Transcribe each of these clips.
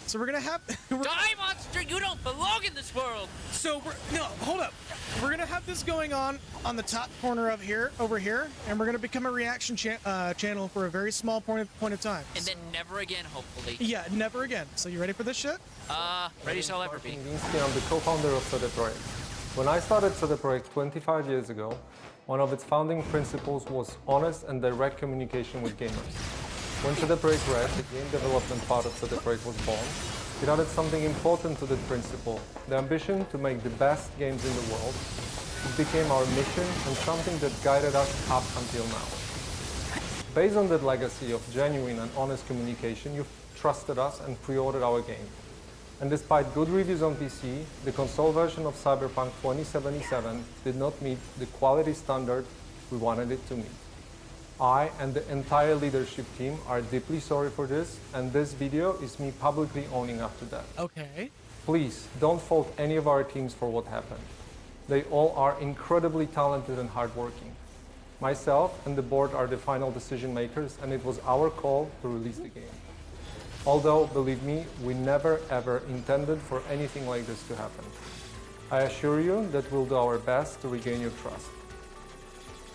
So we're gonna have Die, monster! You don't belong in this world. So hold up. We're gonna have this going on the top corner of here, over here, and we're gonna become a reaction channel for a very small point of time. And then never again, hopefully. Yeah, never again. So you ready for this shit? Ready as I'll ever be. I'm the co-founder of CyberPunk. When I started CyberPunk 25 years ago, one of its founding principles was honest and direct communication with gamers. When CyberPunk Red, the game development part of CyberPunk, was born, it added something important to that principle, the ambition to make the best games in the world. It became our mission and something that guided us up until now. Based on that legacy of genuine and honest communication, you've trusted us and pre-ordered our game. And despite good reviews on PC, the console version of CyberPunk 2077 did not meet the quality standard we wanted it to meet. I and the entire leadership team are deeply sorry for this, and this video is me publicly owning up to that. Okay. Please don't fault any of our teams for what happened. They all are incredibly talented and hardworking. Myself and the board are the final decision makers, and it was our call to release the game. Although, believe me, we never ever intended for anything like this to happen. I assure you that we'll do our best to regain your trust.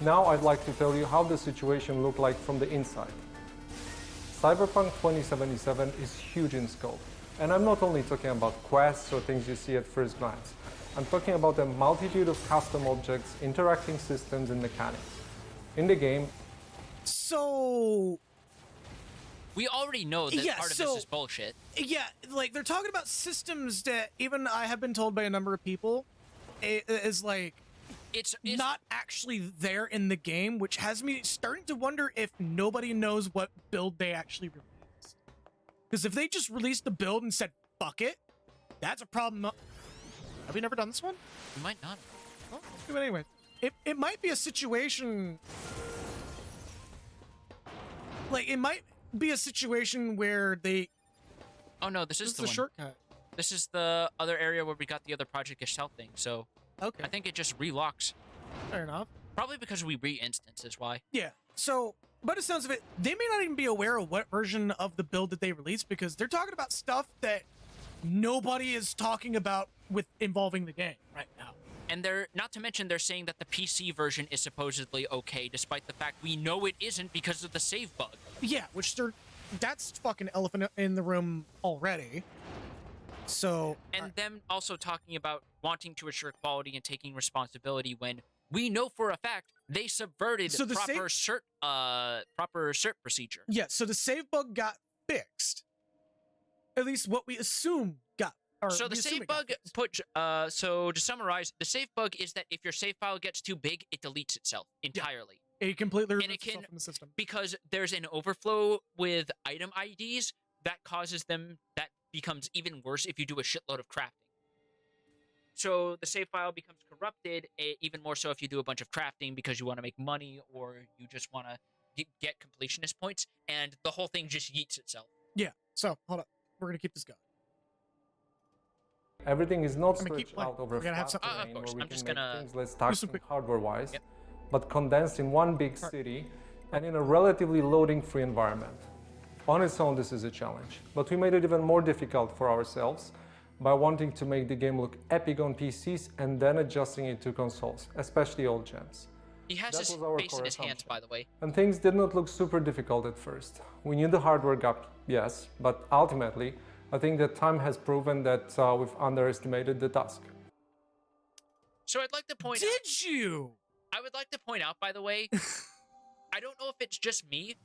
Now I'd like to tell you how the situation looked like from the inside. CyberPunk 2077 is huge in scope. And I'm not only talking about quests or things you see at first glance. I'm talking about a multitude of custom objects, interacting systems, and mechanics. In the game... So... We already know that part of this is bullshit. Yeah, like, they're talking about systems that even I have been told by a number of people is like... It's not actually there in the game, which has me starting to wonder if nobody knows what build they actually released. Because if they just released the build and said, fuck it, that's a problem. Have we never done this one? We might not. Well, let's do it anyway. It might be a situation... Like, it might be a situation where they... Oh no, this is the one. Shortcut. This is the other area where we got the other Project Gestalt thing, so... Okay. I think it just relocks. Fair enough. Probably because we re-instance is why. Yeah. So, by the sounds of it, they may not even be aware of what version of the build that they released because they're talking about stuff that nobody is talking about with involving the game right now. And they're, not to mention, they're saying that the PC version is supposedly okay, despite the fact we know it isn't because of the save bug. Yeah, that's fucking elephant in the room already. So... And them also talking about wanting to assure quality and taking responsibility when we know for a fact they subverted proper cert procedure. Yeah, so the save bug got fixed. At least what we assume got. So the save bug so to summarize, the save bug is that if your save file gets too big, it deletes itself entirely. Yeah, it completely removes itself from the system. Because there's an overflow with item IDs that causes them, that becomes even worse if you do a shitload of crafting. So the save file becomes corrupted, even more so if you do a bunch of crafting because you want to make money or you just want to get completionist points, and the whole thing just yeets itself. Yeah, so, hold up. We're going to keep this going. Everything is not stretched out over flat terrain of course. where we I'm just can make gonna things less taxing hardware-wise, Yep. but condensed in one big city and in a relatively loading-free environment. On its own, this is a challenge, but we made it even more difficult for ourselves by wanting to make the game look epic on PCs and then adjusting it to consoles, especially old gens. He has his face in his hands, by the way. And things did not look super difficult at first. We knew the hardware gap, yes, but ultimately, I think that time has proven that we've underestimated the task. So I'd like to point out... Did you? I would like to point out, by the way, I don't know if it's just me,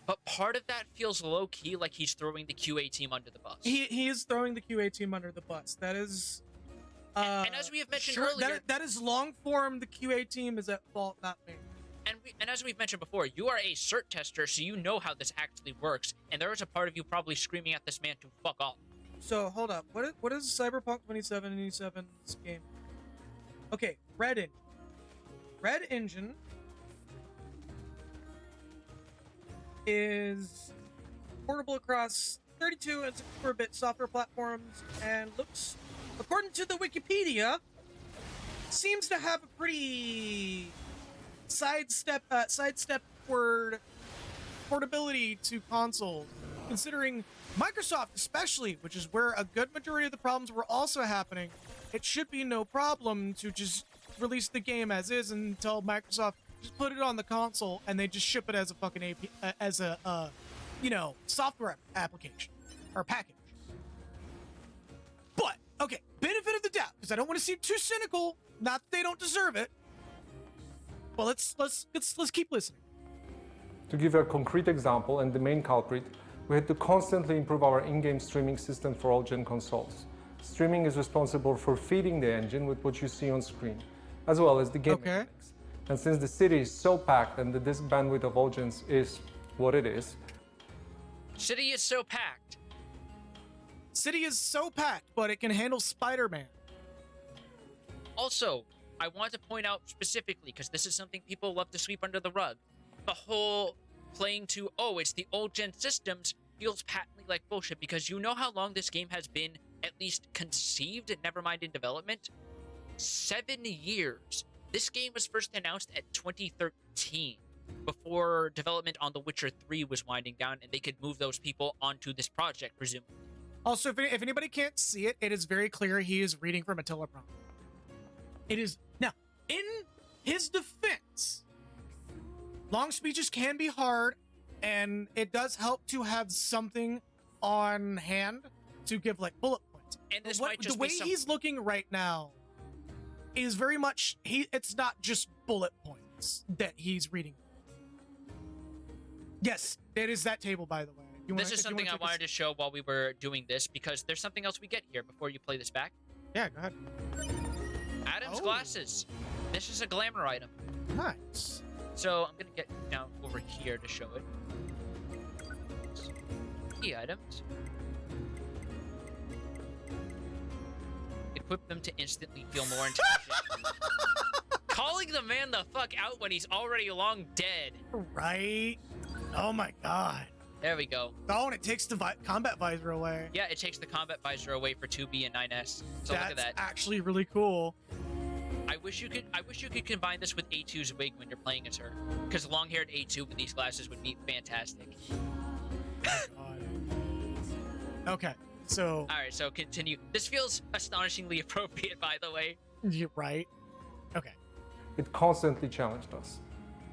but part of that feels low-key like he's throwing the QA team under the bus. He is throwing the QA team under the bus. That is... and as we have mentioned earlier... That is long form. The QA team is at fault, not me. And as we've mentioned before, you are a cert tester, so you know how this actually works, and there is a part of you probably screaming at this man to fuck off. So, hold up. What is Cyberpunk 2077's game? Okay, Red Engine. Red Engine is portable across 32 and 64-bit software platforms and looks, according to the Wikipedia, seems to have a pretty sidestep word portability to consoles. considering Microsoft especially, which is where a good majority of the problems were also happening, it should be no problem to just release the game as is and tell Microsoft, just put it on the console and they just ship it as a fucking software application or package. But, okay, benefit of the doubt, because I don't want to seem too cynical, not that they don't deserve it. Well, let's keep listening. To give a concrete example and the main culprit, we had to constantly improve our in-game streaming system for all gen consoles. Streaming is responsible for feeding the engine with what you see on screen, as well as the game mechanics. And since the city is so packed and the disk bandwidth of all gens is what it is. City is so packed. City is so packed, but it can handle Spider-Man. Also, I want to point out specifically, because this is something people love to sweep under the rug, the whole playing to, oh, it's the old gen systems feels patently like bullshit, because you know how long this game has been at least conceived, never mind in development? 7 years. This game was first announced at 2013, before development on The Witcher 3 was winding down, and they could move those people onto this project, presumably. Also, if anybody can't see it, it is very clear he is reading from a teleprompter. It is... Now, in his defense, long speeches can be hard, and it does help to have something on hand to give, like, bullet points. And this might just the way be he's looking right now is very much... It's not just bullet points that he's reading. Yes, it is that table, by the way. This is something I wanted to show while we were doing this, because there's something else we get here before you play this back. Yeah, go ahead. Adam's glasses. This is a glamour item. Nice. So I'm going to get down over here to show it. Key items. Equip them to instantly feel more intelligent. Calling the man the fuck out when he's already long dead. Right? Oh my god. There we go. Oh, and it takes the combat visor away. Yeah, it takes the combat visor away for 2B and 9S. So look at that. That's actually really cool. I wish you could combine this with A2's wig when you're playing as her, because long-haired A2 with these glasses would be fantastic. Okay, so... All right, so continue. This feels astonishingly appropriate, by the way. You're right. Okay. It constantly challenged us.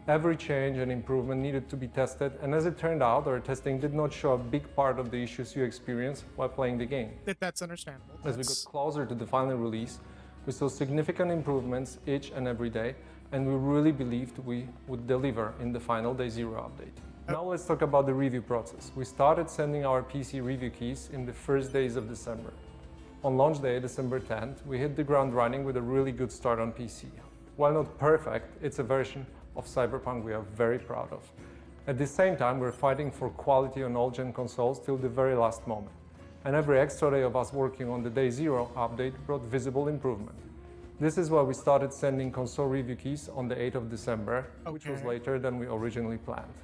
Every change and improvement needed to be tested, and as it turned out, our testing did not show a big part of the issues you experience while playing the game. That's understandable. As we got closer to the final release, we saw significant improvements each and every day, and we really believed we would deliver in the final Day Zero update. Now let's talk about the review process. We started sending our PC review keys in the first days of December. On launch day, December 10th, we hit the ground running with a really good start on PC. While not perfect, it's a version of CyberPunk we are very proud of. At the same time, we're fighting for quality on all gen consoles till the very last moment. And every extra day of us working on the Day Zero update brought visible improvement. This is why we started sending console review keys on the 8th of December, which was later than we originally planned.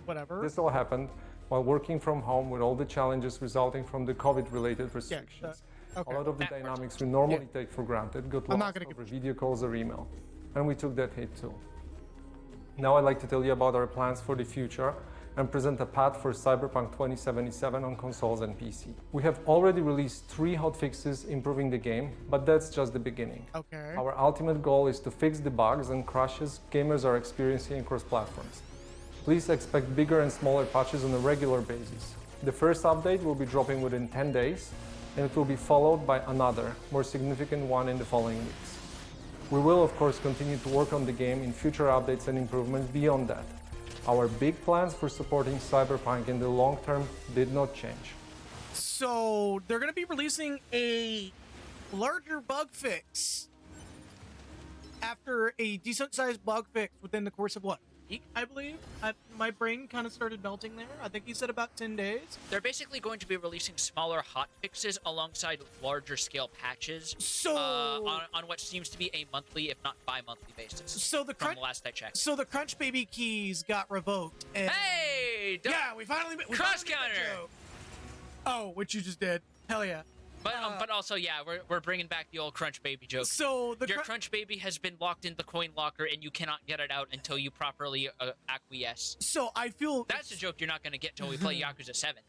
Whatever. This all happened while working from home with all the challenges resulting from the COVID-related restrictions. A lot of the dynamics we normally take for granted got lost over video calls or email, and we took that hit too. Now I'd like to tell you about our plans for the future and present a path for CyberPunk 2077 on consoles and PC. We have already released 3 hotfixes improving the game, but that's just the beginning. Okay. Our ultimate goal is to fix the bugs and crashes gamers are experiencing across platforms. Please expect bigger and smaller patches on a regular basis. The first update will be dropping within 10 days, and it will be followed by another, more significant one in the following weeks. We will, of course, continue to work on the game in future updates and improvements beyond that. Our big plans for supporting CyberPunk in the long term did not change. So, they're going to be releasing a larger bug fix after a decent-sized bug fix within the course of what? Week, I believe? My brain kind of started melting there. I think he said about 10 days. They're basically going to be releasing smaller hot fixes alongside larger scale patches. So on what seems to be a monthly, if not bi-monthly basis. So the from the last I checked. So the Crunch Baby keys got revoked. And hey! Yeah, we finally cross counter. Oh, what you just did? Hell yeah. But also, yeah, we're bringing back the old Crunch Baby joke. So your Crunch Baby has been locked in the coin locker, and you cannot get it out until you properly acquiesce. So I feel that's a joke you're not going to get till we play Yakuza 7.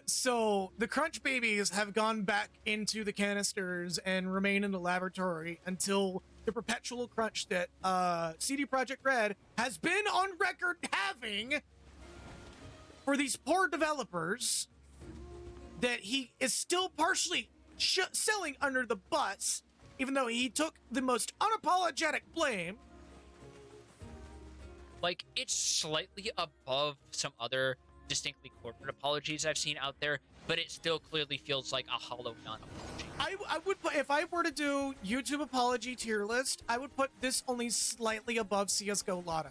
So the Crunch babies have gone back into the canisters and remain in the laboratory until the perpetual crunch that CD Projekt Red has been on record having for these poor developers that he is still partially selling under the bus, even though he took the most unapologetic blame. Like, it's slightly above some other distinctly corporate apologies I've seen out there, but it still clearly feels like a hollow non-apology. I would put, if I were to do YouTube apology tier list, I would put this only slightly above CSGO Lotto.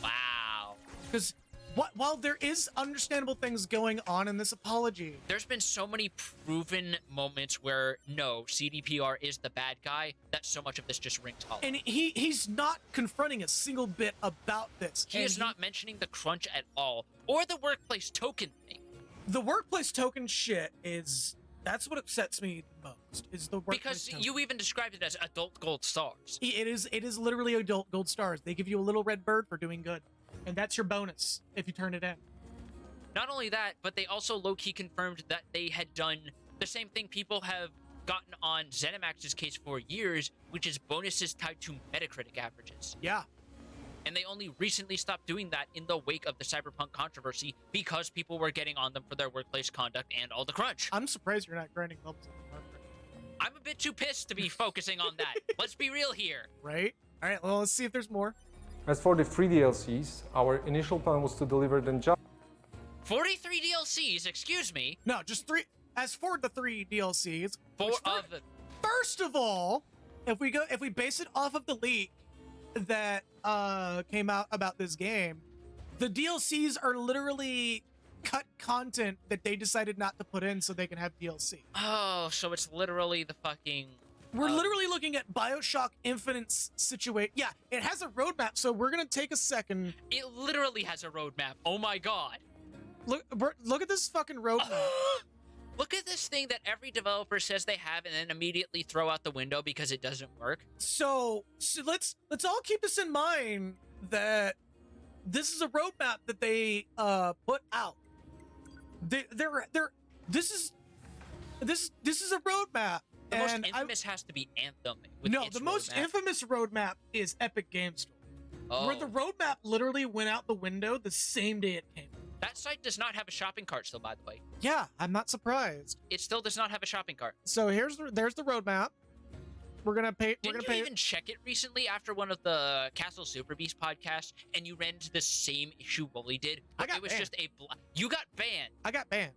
Wow. Because while there is understandable things going on in this apology, there's been so many proven moments where, no, CDPR is the bad guy, that so much of this just rings hollow. and he's not confronting a single bit about this. He is not mentioning the crunch at all, or the workplace token thing. The workplace token shit that's what upsets me the most, is the workplace Because token. you even described it as adult gold stars. It is literally adult gold stars. They give you a little red bird for doing good. And that's your bonus if you turn it in. Not only that, but they also low-key confirmed that they had done the same thing people have gotten on ZeniMax's case for years, which is bonuses tied to Metacritic averages. Yeah. And they only recently stopped doing that in the wake of the CyberPunk controversy because people were getting on them for their workplace conduct and all the crunch. I'm surprised you're not grinding levels on the market. I'm a bit too pissed to be focusing on that. Let's be real here. Right? All right, well, let's see if there's more. As for the free DLCs, our initial plan was to deliver them just 43 DLCs, excuse me. No, just 3. As for the 3 DLCs, first of all, if we base it off of the leak that came out about this game, the DLCs are literally cut content that they decided not to put in so they can have DLC. Oh, so it's literally the fucking... We're literally looking at BioShock Infinite's situation. Yeah, it has a roadmap, so we're gonna take a second. It literally has a roadmap. Oh my god. Look at this fucking roadmap. Look at this thing that every developer says they have and then immediately throw out the window because it doesn't work. So let's all keep this in mind that this is a roadmap that they put out. This is a roadmap. The most infamous has to be Anthem. No, the most infamous roadmap is Epic Games Store. Oh. Where the roadmap literally went out the window the same day it came. That site does not have a shopping cart still, by the way. Yeah, I'm not surprised. It still does not have a shopping cart. So there's the roadmap. We're gonna pay. Didn't you even check it recently after one of the Castle Super Beast podcasts, and you ran into the same issue Wooly did? It was banned. just you got banned. I got banned.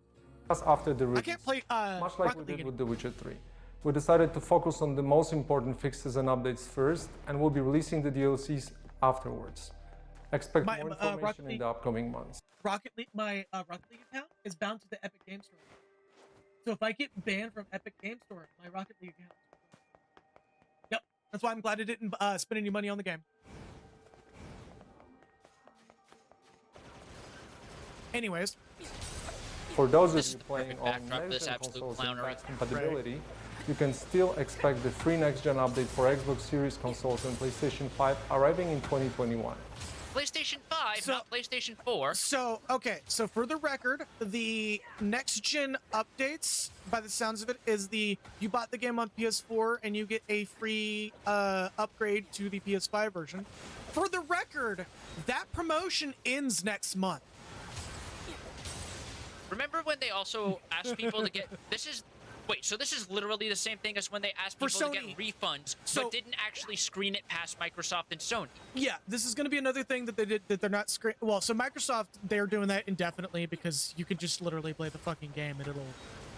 after the release. I can't play much like we did with The Witcher 3. We decided to focus on the most important fixes and updates first, and we'll be releasing the DLCs afterwards. Expect more information in the upcoming months. My Rocket League account is bound to the Epic Games Store. So if I get banned from Epic Games Store, my Rocket League account. Yep, that's why I'm glad I didn't spend any money on the game. Anyways. For those of you playing on next-gen consoles with clownery. backwards compatibility, you can still expect the free next-gen update for Xbox Series consoles and PlayStation 5 arriving in 2021. PlayStation 5, not PlayStation 4. So for the record, the next-gen updates, by the sounds of it, is you bought the game on PS4 and you get a free upgrade to the PS5 version. For the record, that promotion ends next month. Remember when they also asked people to get... So this is literally the same thing as when they asked people to get refunds, but didn't actually screen it past Microsoft and Sony. Yeah, this is going to be another thing that they did that they're not screen. Well, so Microsoft, they're doing that indefinitely because you could just literally play the fucking game and it'll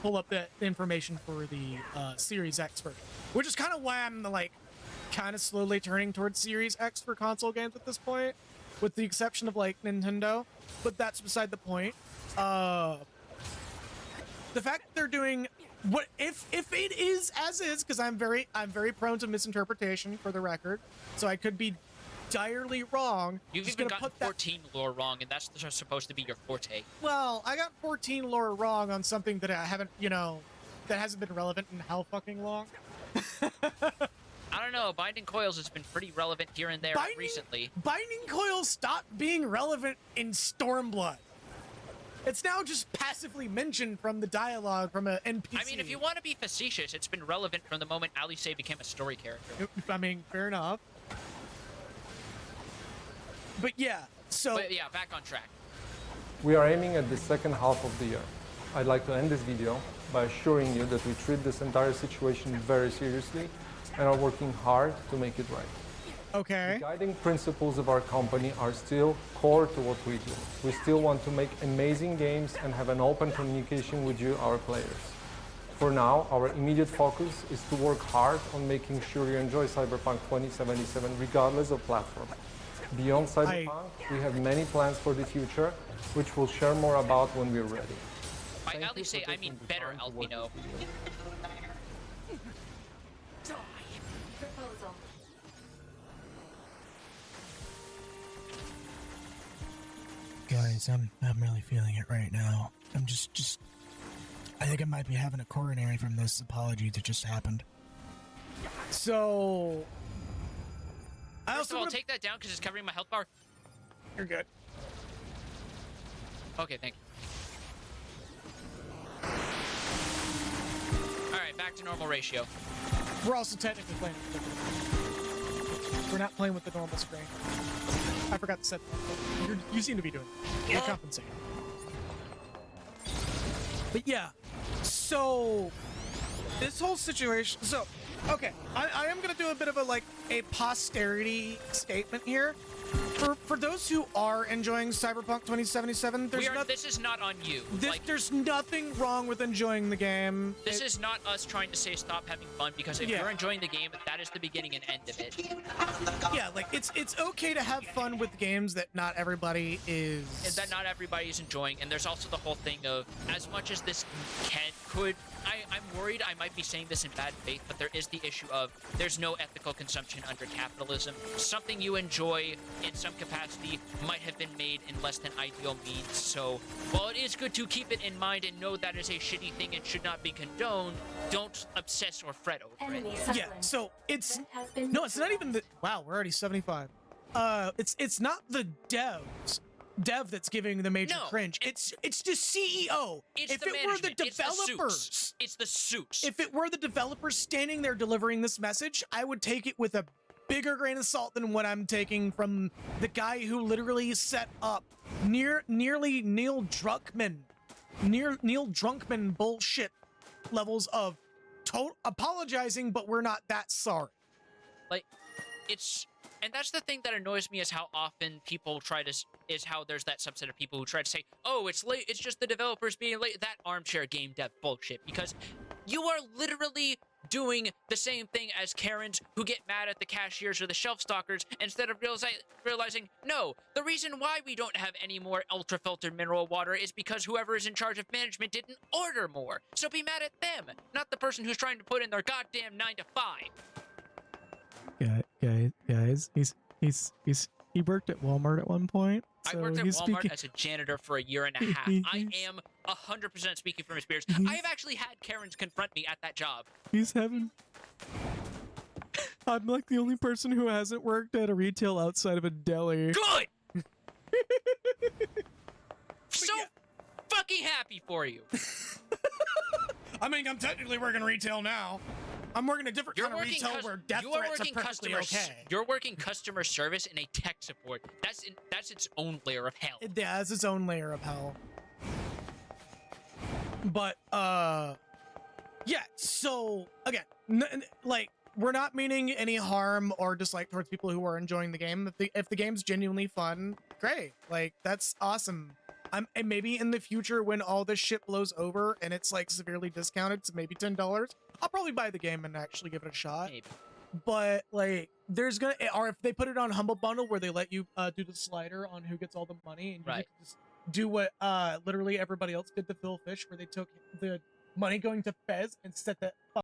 pull up the information for the Series X version, which is kind of why I'm kind of slowly turning towards Series X for console games at this point, with the exception of Nintendo. But that's beside the point. The fact that they're doing what if it is as is, because I'm very prone to misinterpretation for the record, so I could be direly wrong. You've even gotten 14 lore wrong, and that's supposed to be your forte. Well, I got 14 lore wrong on something that I haven't, that hasn't been relevant in how fucking long. I don't know. Binding Coils has been pretty relevant here and there recently. Binding Coils stopped being relevant in Stormblood. It's now just passively mentioned from the dialogue from an NPC. I mean, if you want to be facetious, it's been relevant from the moment Alice became a story character. I mean, fair enough. But yeah, so... But yeah, back on track. We are aiming at the second half of the year. I'd like to end this video by assuring you that we treat this entire situation very seriously and are working hard to make it right. Okay. The guiding principles of our company are still core to what we do. We still want to make amazing games and have an open communication with you, our players. For now, our immediate focus is to work hard on making sure you enjoy CyberPunk 2077 regardless of platform. Beyond CyberPunk, we have many plans for the future, which we'll share more about when we're ready. By Alice, I mean better Alpino. Guys, I'm really feeling it right now. I'm just I think I might be having a coronary from this apology that just happened. So First of all, take that down because it's covering my health bar. You're good. Okay, thank you. Alright, back to normal ratio. We're also technically playing with the... We're not playing with the normal screen. I forgot to set that. You seem to be doing it. You're compensating. But yeah, so this whole situation... So, okay, I am going to do a bit of a posterity statement here. For those who are enjoying Cyberpunk 2077, this is not on you. There's nothing wrong with enjoying the game. This is not us trying to say stop having fun, because if you're enjoying the game, that is the beginning and end of it. Yeah, it's okay to have fun with games that not everybody is... And that not everybody is enjoying, and there's also the whole thing of, as much as this could... I'm worried I might be saying this in bad faith, but there is the issue of there's no ethical consumption under capitalism. Something you enjoy in some capacity might have been made in less than ideal means. So while it is good to keep it in mind and know that is a shitty thing and should not be condoned, don't obsess or fret over it. Yeah, so it's... No, it's not even the... Wow, we're already 75. It's not the dev that's giving the major cringe. It's the CEO. It's if the it were the management. developers, it's the suits. If it were the developers standing there delivering this message, I would take it with a bigger grain of salt than what I'm taking from the guy who literally set up nearly Neil Druckmann bullshit levels of apologizing, but we're not that sorry. And that's the thing that annoys me, is how often people is how there's that subset of people who try to say, oh, it's late, it's just the developers being late. That armchair game dev bullshit, because you are literally doing the same thing as Karens who get mad at the cashiers or the shelf stalkers instead of realizing, no, the reason why we don't have any more ultra-filtered mineral water is because whoever is in charge of management didn't order more. So be mad at them, not the person who's trying to put in their goddamn 9 to 5. Guys, he worked at Walmart at one point. So I worked at Walmart as a janitor for a year and a half. I am 100% speaking from experience. I have actually had Karens confront me at that job. I'm like the only person who hasn't worked at a retail outside of a deli. Good! So fucking happy for you. I mean, I'm technically working retail now. I'm working a different kind of retail where death threats are perfectly okay. You're working customer service in a tech support. That's its own layer of hell. Yeah, that's its own layer of hell. But, yeah, so, again, we're not meaning any harm or dislike towards people who are enjoying the game. If the game's genuinely fun, great. That's awesome. And maybe in the future when all this shit blows over and it's severely discounted to maybe $10, I'll probably buy the game and actually give it a shot. Maybe. But there's or if they put it on Humble Bundle where they let you do the slider on who gets all the money, and you can just do what literally everybody else did to Phil Fish, where they took the money going to Fez and set that